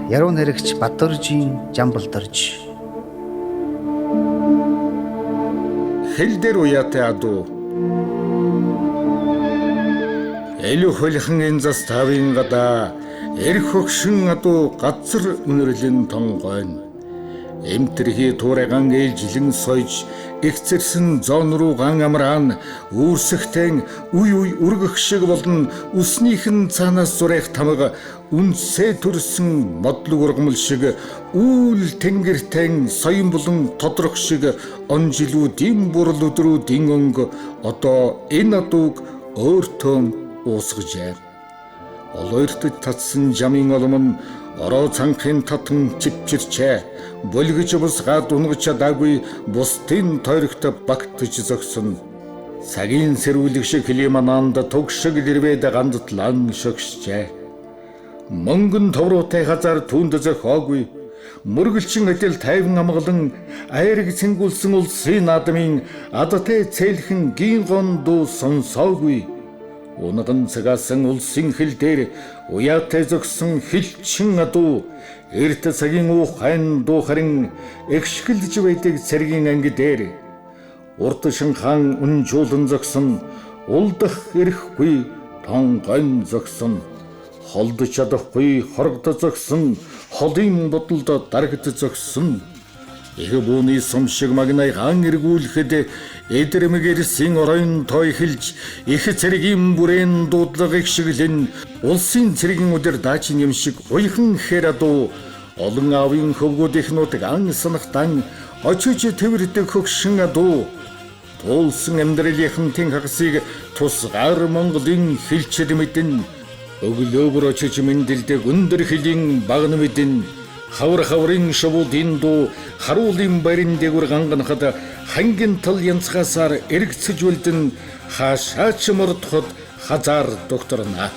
Яруу найрагч Баддоржийн Жамбалдарж. Хэл дээр уяатай адуу. Элүү хөлхөн энэ заставын гадаа эрх хөгшин адуу газар үнэрлэн тонгойн. Эмтэрхий туурайган ээлжилэн сойж ихцэрсэн зон руу ган амраан үүрсэхтэн үе үргэх шиг болон үснийхэн цаанаас зурах тамга үнсээ төрсөн модлог ургамал шиг үүл тэнгэртэн соён болон тодрох шиг онжилүүдийн бурал өдрүүдийн өнгө одоо энэ адууг өөртөө уусгажээ. Олоортод татсан жамын олом нь ороо цанхын татан чипчирчээ. Болгож бусгаад унгаж чадаагүй бусдын тойрогт багтаж зогсон. Цагийн сэрүүлэг шиг климанаанд туг шиг дэрвэд гандатлан шогшжээ. Мөнгөн товруутай хазар түнд зохиогүй. Мөргөлчин адил тайван амгалан айраг цэнгүүлсэн улсын наадмын адтай цээлхэн гин гондуу сонсоогүй. Унаган цагаасан улсын хил дээр уяатай зогсон хилчин адуу эрт цагийн ухаан дуухарын экшгэлж байдаг цэргийн анги дээр урд шинхан унжуулан зогсон улдах эрэхгүй тонгон зогсон холдож чадахгүй хорогдож зогсон холын бодолд дарагд зогсон их бууны сум шиг магнай ган эргүүлэхэд эдэрмэгэрсэн оройн той хэлж их цэргийн бүрээн дуудлага игшгэлэн улсын цэргийн өдөр даачийн юм шиг уйхан хэрадуу олон аавын хөвгүүд их нутаг ан санахтан очиж тэрдэг хөгшин адуу туулсан амьдралын тэн хагасыг тусгаар Монголын хэлчээр мэдэн өглөөгөр очиж мэндэлдэг өндөр хөлийн багна мэдэн хаврын шавуудын дуу харуулын барин дээгүр ганганахад хангин тал янцгасаар эргэцэж үлдэн хаашаач мордоход хазар докторна.